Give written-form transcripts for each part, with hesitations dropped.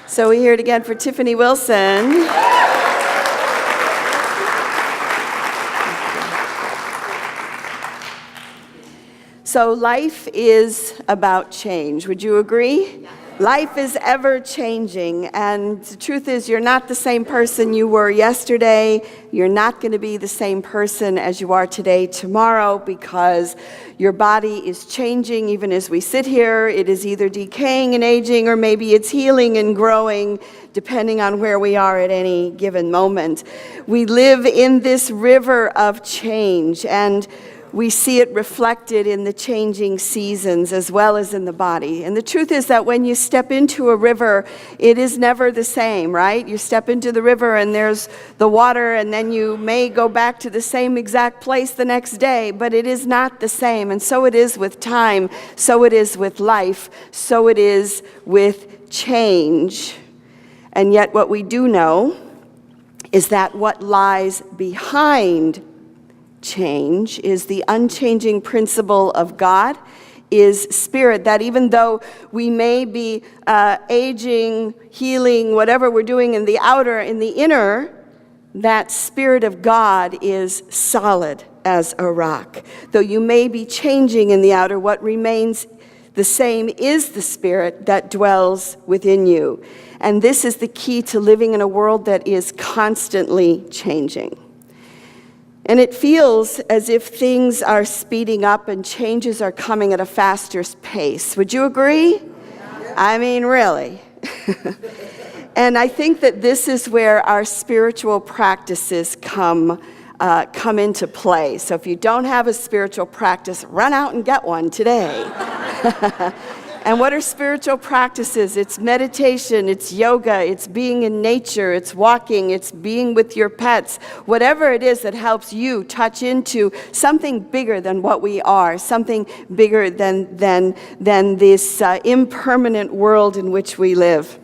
So we hear it again for Tiffany Wilson. So life is about change. Would you agree? Life is ever changing, and the truth is you're not the same person you were yesterday. You're not going to be the same person as you are today, tomorrow, because your body is changing even as we sit here. It is either decaying and aging, or maybe it's healing and growing, depending on where we are at any given moment. We live in this river of change, and we see it reflected in the changing seasons as well as in the body. And the truth is that when you step into a river, it is never the same, right? You step into the river and there's the water, and then you may go back to the same exact place the next day, but it is not the same. And so it is with time, so it is with life, so it is with change. And yet what we do know is that what lies behind change is the unchanging principle of God, is spirit, that even though we may be aging, healing, whatever we're doing in the outer, in the inner, that spirit of God is solid as a rock. Though you may be changing in the outer, what remains the same is the spirit that dwells within you. And this is the key to living in a world that is constantly changing. And it feels as if things are speeding up and changes are coming at a faster pace. Would you agree? Yeah. I mean, really. And I think that this is where our spiritual practices come into play. So if you don't have a spiritual practice, run out and get one today. And what are spiritual practices? It's meditation, it's yoga, it's being in nature, it's walking, it's being with your pets. Whatever it is that helps you touch into something bigger than what we are, something bigger than this impermanent world in which we live.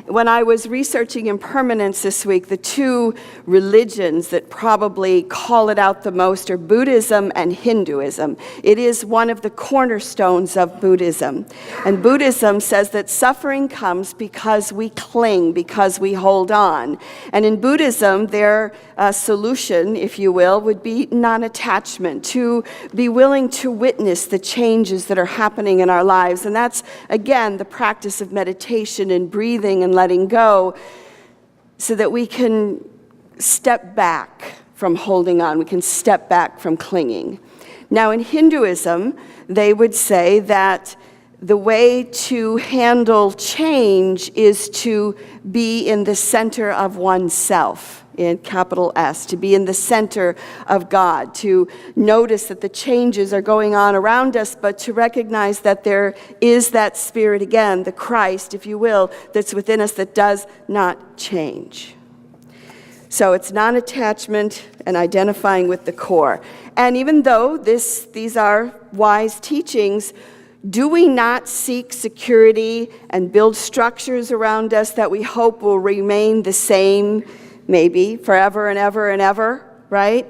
When I was researching impermanence this week, the two religions that probably call it out the most are Buddhism and Hinduism. It is one of the cornerstones of Buddhism. And Buddhism says that suffering comes because we cling, because we hold on. And in Buddhism, their solution, if you will, would be non-attachment, to be willing to witness the changes that are happening in our lives. And that's, again, the practice of meditation and breathing and letting go, so that we can step back from holding on. We can step back from clinging. Now, in Hinduism, they would say that the way to handle change is to be in the center of oneself, in capital S, to be in the center of God, to notice that the changes are going on around us, but to recognize that there is that spirit again, the Christ, if you will, that's within us that does not change. So it's non-attachment and identifying with the core. And even though these are wise teachings, do we not seek security and build structures around us that we hope will remain the same, maybe forever and ever and ever, right?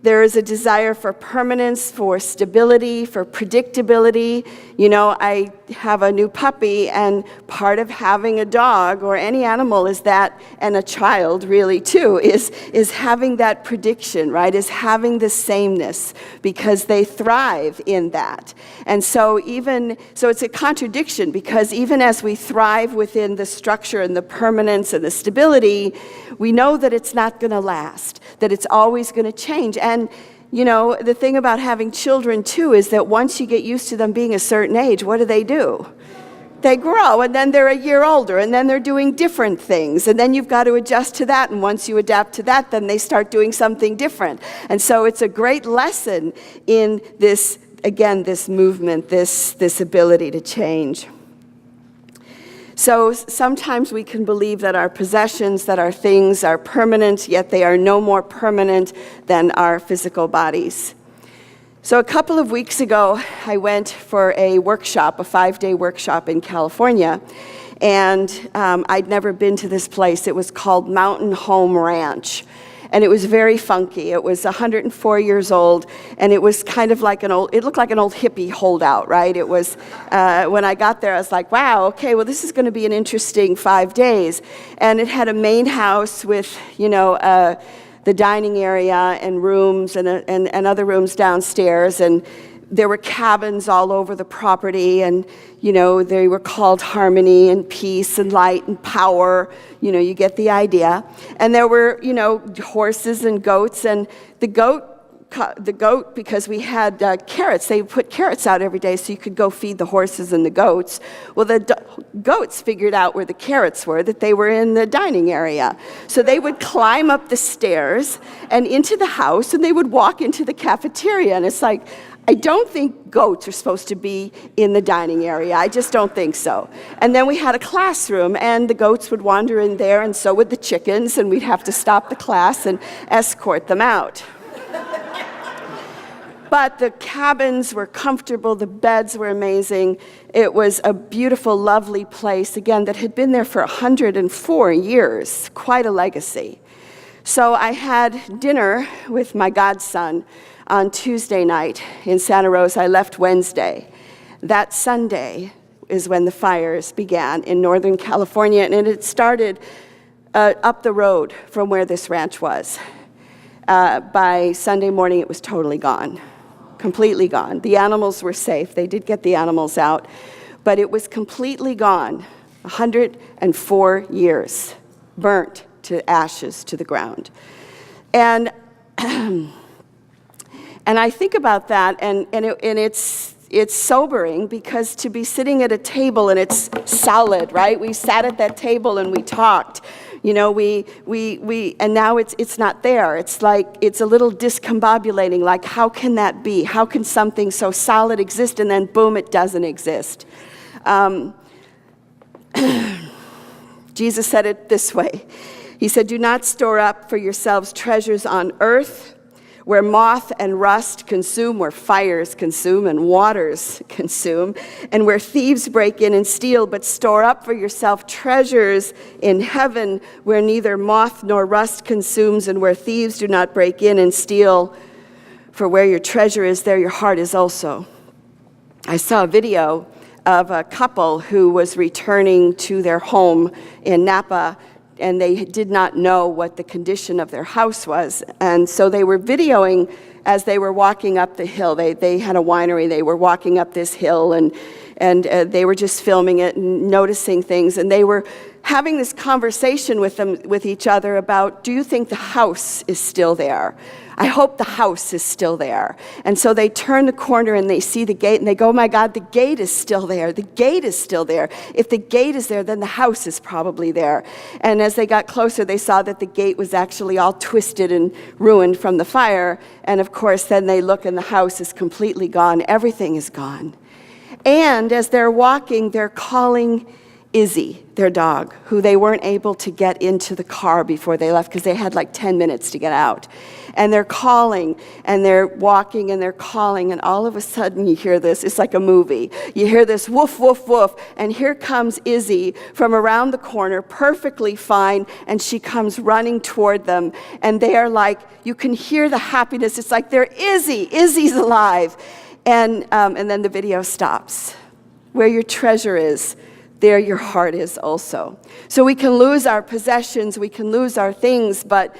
There is a desire for permanence, for stability, for predictability. You know, I have a new puppy, and part of having a dog or any animal is that, and a child really too, is having that prediction, right? Is having the sameness, because they thrive in that. And so it's a contradiction, because even as we thrive within the structure and the permanence and the stability, we know that it's not going to last, that it's always going to change. And, you know, the thing about having children, too, is that once you get used to them being a certain age, what do? They grow, and then they're a year older, and then they're doing different things, and then you've got to adjust to that, and once you adapt to that, then they start doing something different. And so it's a great lesson in this, again, this movement, this ability to change. So sometimes we can believe that our possessions, that our things are permanent, yet they are no more permanent than our physical bodies. So a couple of weeks ago, I went for a workshop, a 5-day workshop in California, and I'd never been to this place. It was called Mountain Home Ranch. and it was very funky. It was 104 years old, and it was kind of like it looked like an old hippie holdout, right? It was, when I got there, I was like, wow, okay, well, this is going to be an interesting 5 days. And it had a main house with, the dining area and rooms and other rooms downstairs, and there were cabins all over the property, and they were called Harmony and Peace and Light and Power. You get the idea. And there were horses and goats, and the goat, because we had carrots, they put carrots out every day so you could go feed the horses and the goats. Well, the goats figured out where the carrots were, that they were in the dining area. So they would climb up the stairs and into the house, and they would walk into the cafeteria. And it's like, I don't think goats are supposed to be in the dining area. I just don't think so. And then we had a classroom, and the goats would wander in there, and so would the chickens, and we'd have to stop the class and escort them out. But the cabins were comfortable, the beds were amazing. It was a beautiful, lovely place, again, that had been there for 104 years, quite a legacy. So I had dinner with my godson on Tuesday night in Santa Rosa. I left Wednesday. That Sunday is when the fires began in Northern California, and it had started up the road from where this ranch was. By Sunday morning, it was totally gone. Completely gone. The animals were safe. They did get the animals out, but it was completely gone. 104 years, burnt to ashes to the ground. And and I think about that, and it's sobering, because to be sitting at a table and it's solid, right? We sat at that table and we talked. And now it's not there. It's like, it's a little discombobulating, like, how can that be? How can something so solid exist, and then boom, it doesn't exist? Jesus said it this way. He said, "Do not store up for yourselves treasures on earth, where moth and rust consume, where fires consume and waters consume, and where thieves break in and steal, but store up for yourself treasures in heaven, where neither moth nor rust consumes, and where thieves do not break in and steal. For where your treasure is, there your heart is also." I saw a video of a couple who was returning to their home in Napa, and they did not know what the condition of their house was. And so they were videoing as they were walking up the hill. They had a winery. They were walking up this hill, and they were just filming it and noticing things. And they were having this conversation with each other about, do you think the house is still there? I hope the house is still there. And so they turn the corner and they see the gate, and they go, oh my God, the gate is still there. The gate is still there. If the gate is there, then the house is probably there. And as they got closer, they saw that the gate was actually all twisted and ruined from the fire. And of course, then they look and the house is completely gone. Everything is gone. And as they're walking, they're calling Izzy, their dog, who they weren't able to get into the car before they left, because they had like 10 minutes to get out. And they're calling, and they're walking, and they're calling, and all of a sudden you hear this. It's like a movie. You hear this woof, woof, woof, and here comes Izzy from around the corner, perfectly fine, and she comes running toward them, and they are like, you can hear the happiness. It's like, they're Izzy's alive. And then the video stops. Where your treasure is, there your heart is also. So we can lose our possessions, we can lose our things, but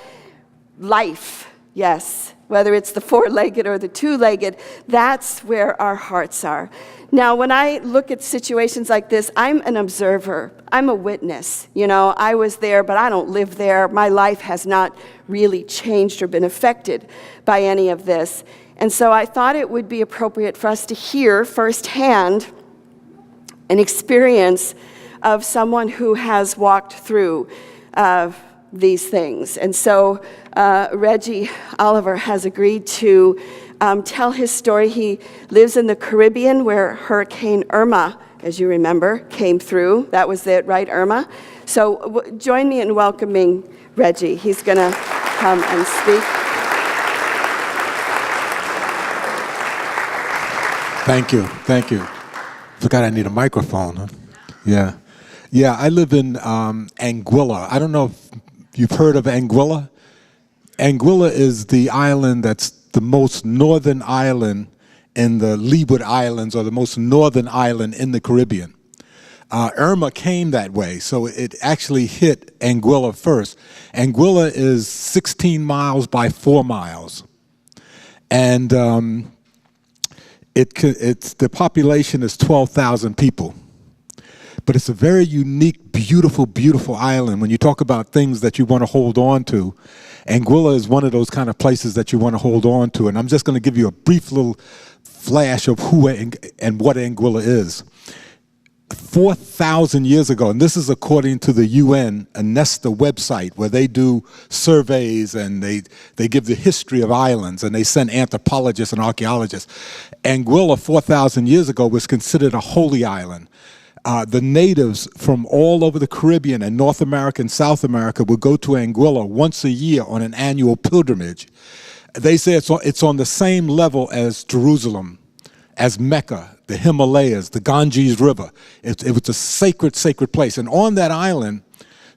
life, yes, whether it's the four-legged or the two-legged, that's where our hearts are. Now, when I look at situations like this, I'm an observer. I'm a witness. I was there, but I don't live there. My life has not really changed or been affected by any of this. And so I thought it would be appropriate for us to hear firsthand an experience of someone who has walked through these things. And so Reggie Oliver has agreed to tell his story. He lives in the Caribbean, where Hurricane Irma, as you remember, came through. That was it, right, Irma? So join me in welcoming Reggie. He's going to come and speak. Thank you. Forgot I need a microphone, huh? Yeah, I live in Anguilla. I don't know if you've heard of Anguilla. Anguilla is the island that's the most northern island in the Leeward Islands, or the most northern island in the Caribbean. Irma came that way, so it actually hit Anguilla first. Anguilla is 16 miles by 4 miles. And the population is 12,000 people. But it's a very unique, beautiful, beautiful island. When you talk about things that you want to hold on to, Anguilla is one of those kind of places that you want to hold on to. And I'm just going to give you a brief little flash of who and what Anguilla is. 4,000 years ago, and this is according to the UN, a Nesta website where they do surveys and they give the history of islands, and they send anthropologists and archaeologists. Anguilla 4,000 years ago was considered a holy island. The natives from all over the Caribbean and North America and South America would go to Anguilla once a year on an annual pilgrimage. They say it's on the same level as Jerusalem, as Mecca, the Himalayas, the Ganges River. It was a sacred, sacred place. And on that island,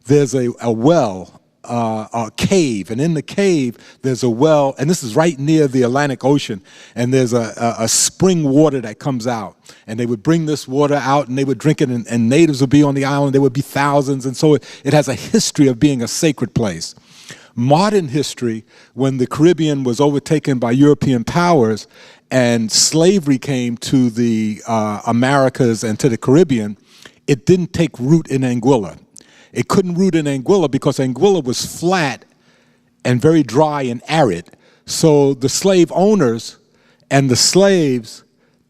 there's a well, a cave. And in the cave, there's a well, and this is right near the Atlantic Ocean. And there's a spring water that comes out. And they would bring this water out, and they would drink it, and natives would be on the island. There would be thousands. And so it has a history of being a sacred place. Modern history, when the Caribbean was overtaken by European powers and slavery came to the Americas and to the Caribbean, it didn't take root in Anguilla. It couldn't root in Anguilla because Anguilla was flat and very dry and arid. So the slave owners and the slaves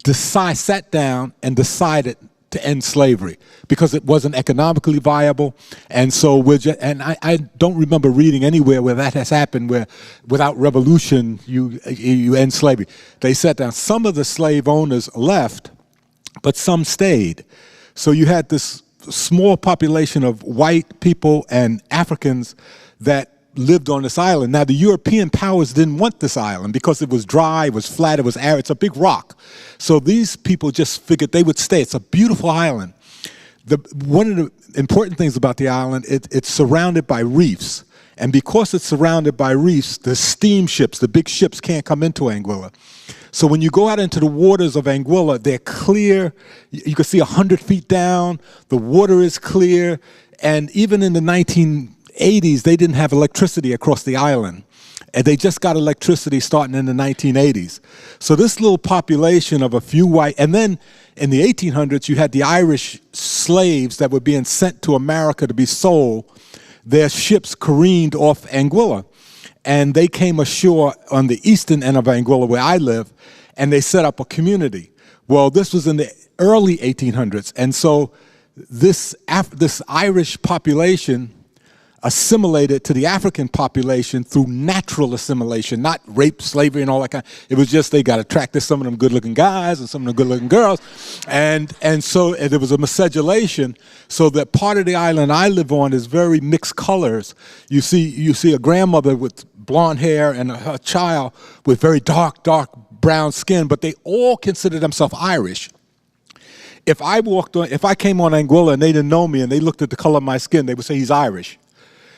sat down and decided to end slavery because it wasn't economically viable. And so I don't remember reading anywhere where that has happened, where without revolution you end slavery. They sat down. Some of the slave owners left, but some stayed. So you had this small population of white people and Africans that lived on this island. Now, the European powers didn't want this island because it was dry, it was flat, it was arid, it's a big rock. So these people just figured they would stay. It's a beautiful island. One of the important things about the island, it's surrounded by reefs. And because it's surrounded by reefs, the steamships, the big ships, can't come into Anguilla. So when you go out into the waters of Anguilla, they're clear. You can see 100 feet down. The water is clear. And even in the 1980s, they didn't have electricity across the island. And they just got electricity starting in the 1980s. So this little population of a few white, and then in the 1800s, you had the Irish slaves that were being sent to America to be sold. Their ships careened off Anguilla. And they came ashore on the eastern end of Anguilla, where I live, and they set up a community. Well, this was in the early 1800s. And so this Irish population assimilated to the African population through natural assimilation, not rape, slavery, and all that kind. It was just they got attracted to some of them good-looking guys and some of them good-looking girls, and so there was a miscegenation. So that part of the island I live on is very mixed colors. You see a grandmother with blonde hair and her child with very dark brown skin, but they all consider themselves Irish. If I came on Anguilla and they didn't know me and they looked at the color of my skin, they would say he's Irish.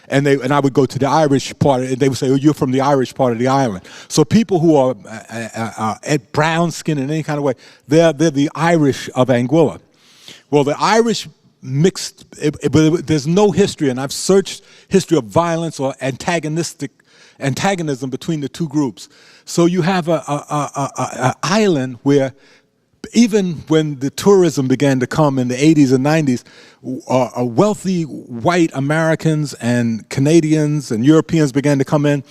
And I would go to the Irish part, and they would say, oh, you're from the Irish part of the island. So people who are at brown skin in any kind of way, they're the Irish of Anguilla. Well, the Irish mixed, there's no history, and I've searched history of violence or antagonism between the two groups. So you have an island where even when the tourism began to come in the 80s and 90s, wealthy white Americans and Canadians and Europeans began to come in,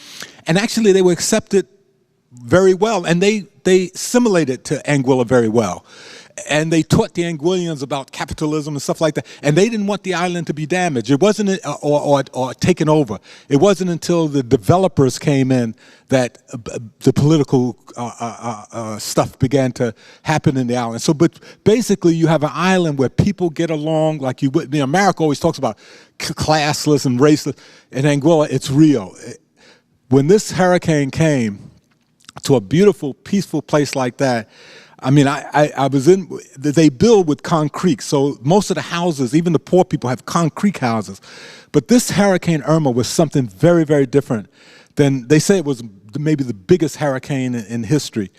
and actually they were accepted very well, and they assimilated to Anguilla very well. And they taught the Anguillians about capitalism and stuff like that. And they didn't want the island to be damaged. It wasn't or taken over. It wasn't until the developers came in that the political stuff began to happen in the island. So, but basically, you have an island where people get along like you would. America always talks about classless and raceless. In Anguilla, it's real. When this hurricane came to a beautiful, peaceful place like that, I mean, they build with concrete. So most of the houses, even the poor people, have concrete houses. But this Hurricane Irma was something very, very different. then they say it was maybe the biggest hurricane in history.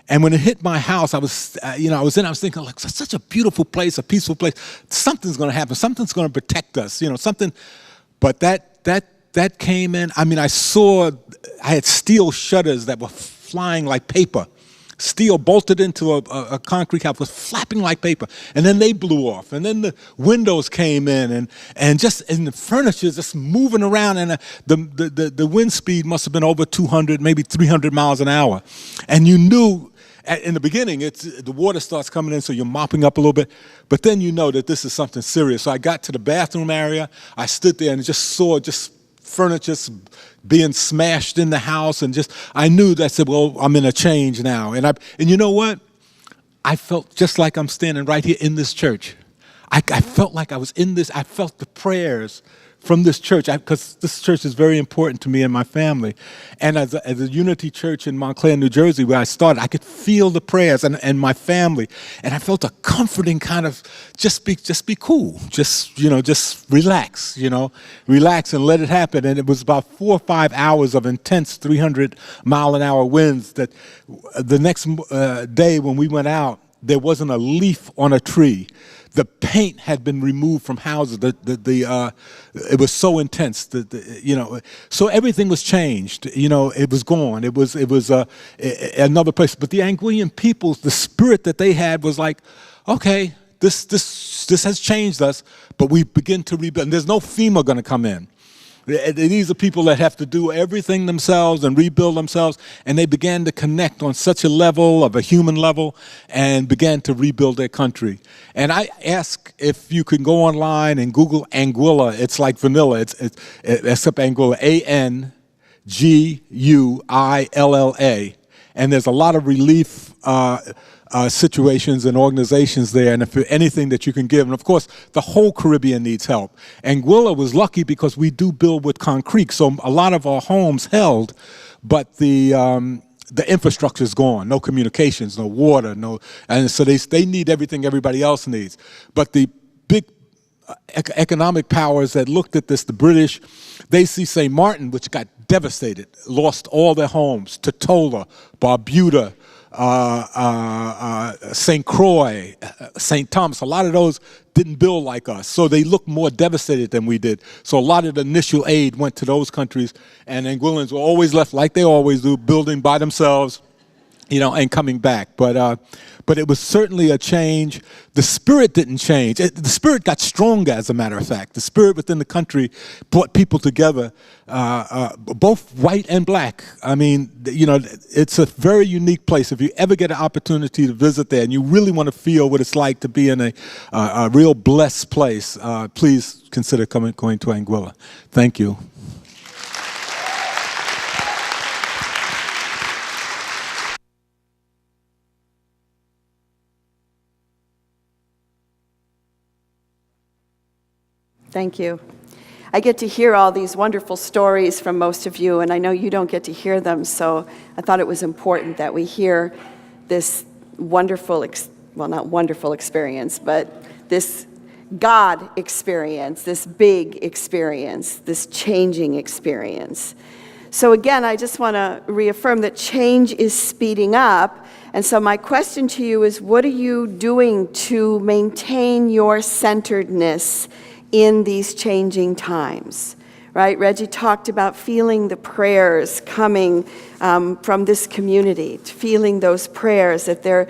And when it hit my house, I was thinking, like, such a beautiful place, a peaceful place. Something's going to happen. Something's going to protect us, something. But that came in. I mean, I had steel shutters that were flying like paper. Steel bolted into a concrete house was flapping like paper, and then they blew off, and then the windows came in, and the furniture just moving around, and the wind speed must have been over 200, maybe 300 miles an hour, and you knew. In the beginning, the water starts coming in, so you're mopping up a little bit, but then you know that this is something serious. So I got to the bathroom area, I stood there and just saw furniture being smashed in the house, and I knew that. I said, well, I'm in a change now. And you know what? I felt just like I'm standing right here in this church. I felt like I was in this. I felt the prayers from this church, because this church is very important to me and my family. And as a Unity Church in Montclair, New Jersey, where I started, I could feel the prayers and my family. And I felt a comforting kind of, just be cool. Just relax, relax and let it happen. And it was about 4 or 5 hours of intense 300-mile-an-hour winds that the next day when we went out, there wasn't a leaf on a tree. The paint had been removed from houses. It was so intense. So everything was changed. It was gone. It was another place. But the Anguillan peoples, the spirit that they had was like, okay, this has changed us, but we begin to rebuild. And there's no FEMA going to come in. These are people that have to do everything themselves and rebuild themselves, and they began to connect on such a level, of a human level, and began to rebuild their country. And I ask if you can go online and Google Anguilla. It's like vanilla, except Anguilla, Anguilla, and there's a lot of relief situations and organizations there, and if anything that you can give. And of course, the whole Caribbean needs help. Anguilla was lucky because we do build with concrete, so a lot of our homes held, but the infrastructure is gone. No communications, no water, and so they need everything everybody else needs. But the big economic powers that looked at this, the British, they see St. Martin, which got devastated, lost all their homes, Tortola, Barbuda, St. Croix, St. Thomas, a lot of those didn't build like us. So they looked more devastated than we did. So a lot of the initial aid went to those countries, and Anguillans were always left, like they always do, building by themselves, and coming back. But it was certainly a change. The spirit didn't change. The spirit got stronger, as a matter of fact. The spirit within the country brought people together, both white and black. I mean, it's a very unique place. If you ever get an opportunity to visit there and you really want to feel what it's like to be in a real blessed place, please consider going to Anguilla. Thank you. Thank you. I get to hear all these wonderful stories from most of you, and I know you don't get to hear them, so I thought it was important that we hear this wonderful, not wonderful experience, but this God experience, this big experience, this changing experience. So again, I just want to reaffirm that change is speeding up, and so my question to you is, what are you doing to maintain your centeredness in these changing times, right? Reggie talked about feeling the prayers coming from this community, feeling those prayers, that they're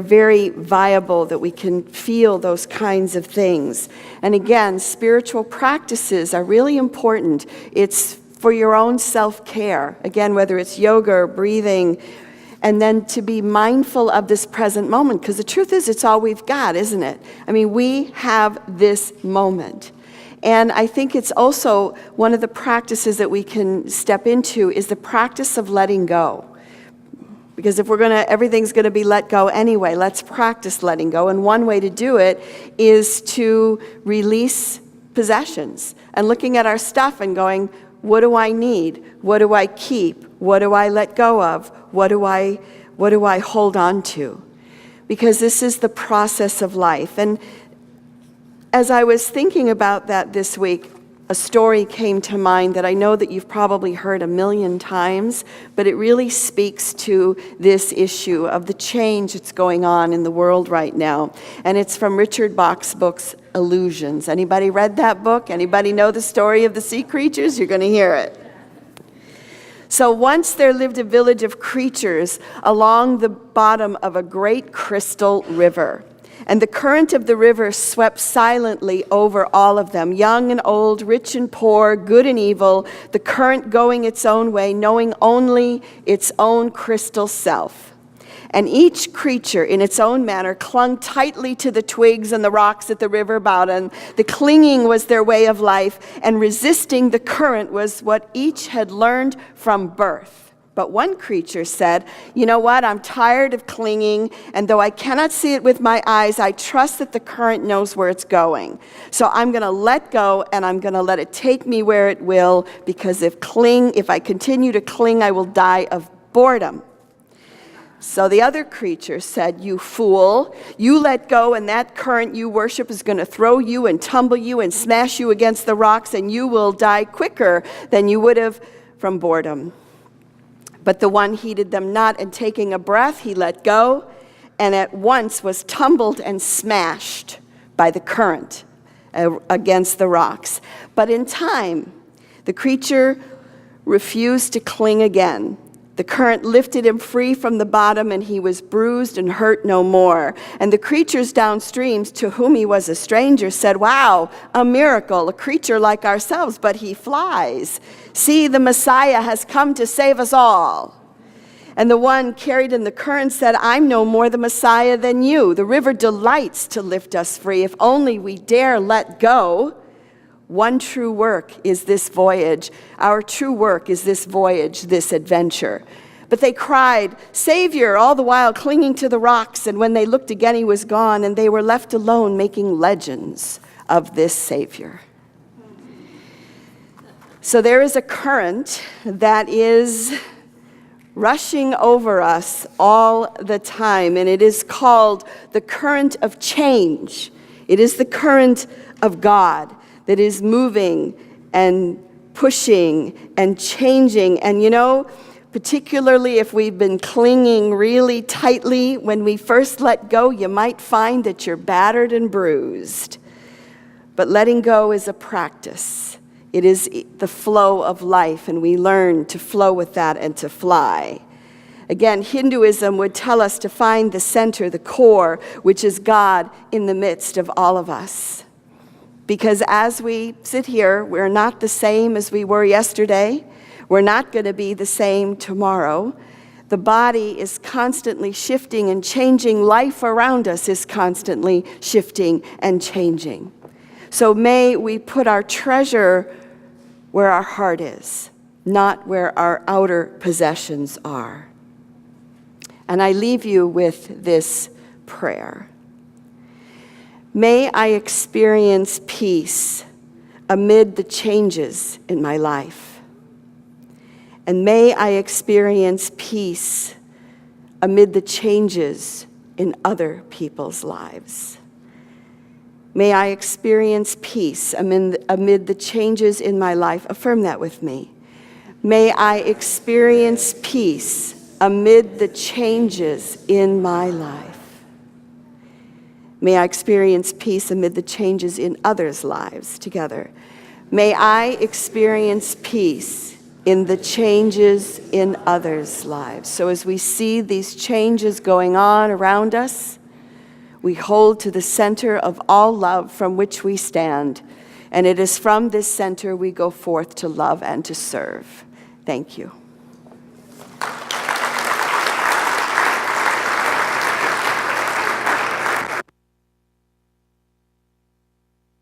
very viable, that we can feel those kinds of things. And again, spiritual practices are really important. It's for your own self-care. Again, whether it's yoga or breathing, and then to be mindful of this present moment, because the truth is, it's all we've got, isn't it? I mean, we have this moment. And I think it's also one of the practices that we can step into is the practice of letting go. Because if everything's gonna be let go anyway, let's practice letting go. And one way to do it is to release possessions and looking at our stuff and going, what do I need? What do I keep? What do I let go of? What do I hold on to? Because this is the process of life. And as I was thinking about that this week, a story came to mind that I know that you've probably heard a million times, but it really speaks to this issue of the change that's going on in the world right now. And it's from Richard Bach's books, Illusions. Anybody read that book? Anybody know the story of the sea creatures? You're going to hear it. So once there lived a village of creatures along the bottom of a great crystal river. And the current of the river swept silently over all of them, young and old, rich and poor, good and evil, the current going its own way, knowing only its own crystal self. And each creature, in its own manner, clung tightly to the twigs and the rocks at the river bottom. The clinging was their way of life, and resisting the current was what each had learned from birth. But one creature said, "You know what? I'm tired of clinging, and though I cannot see it with my eyes, I trust that the current knows where it's going. So I'm going to let go, and I'm going to let it take me where it will, because if I continue to cling, I will die of boredom." So the other creature said, "You fool, you let go, and that current you worship is going to throw you and tumble you and smash you against the rocks, and you will die quicker than you would have from boredom." But the one heeded them not, and taking a breath, he let go, and at once was tumbled and smashed by the current against the rocks. But in time, the creature refused to cling again. The current lifted him free from the bottom, and he was bruised and hurt no more. And the creatures downstream, to whom he was a stranger, said, "Wow, a miracle, a creature like ourselves, but he flies. See, the Messiah has come to save us all." And the one carried in the current said, "I'm no more the Messiah than you. The river delights to lift us free, if only we dare let go. One true work is this voyage. Our true work is this voyage, this adventure." But they cried, "Savior," all the while clinging to the rocks. And when they looked again, he was gone, and they were left alone making legends of this Savior. So there is a current that is rushing over us all the time, and it is called the current of change. It is the current of God that is moving and pushing and changing. And you know, particularly if we've been clinging really tightly, when we first let go, you might find that you're battered and bruised. But letting go is a practice. It is the flow of life, and we learn to flow with that and to fly. Again, Hinduism would tell us to find the center, the core, which is God in the midst of all of us. Because as we sit here, we're not the same as we were yesterday. We're not going to be the same tomorrow. The body is constantly shifting and changing. Life around us is constantly shifting and changing. So may we put our treasure where our heart is, not where our outer possessions are. And I leave you with this prayer. May I experience peace amid the changes in my life. And may I experience peace amid the changes in other people's lives. May I experience peace amid the changes in my life. Affirm that with me. May I experience peace amid the changes in my life. May I experience peace amid the changes in others' lives together. May I experience peace in the changes in others' lives. So as we see these changes going on around us, we hold to the center of all love from which we stand. And it is from this center we go forth to love and to serve. Thank you.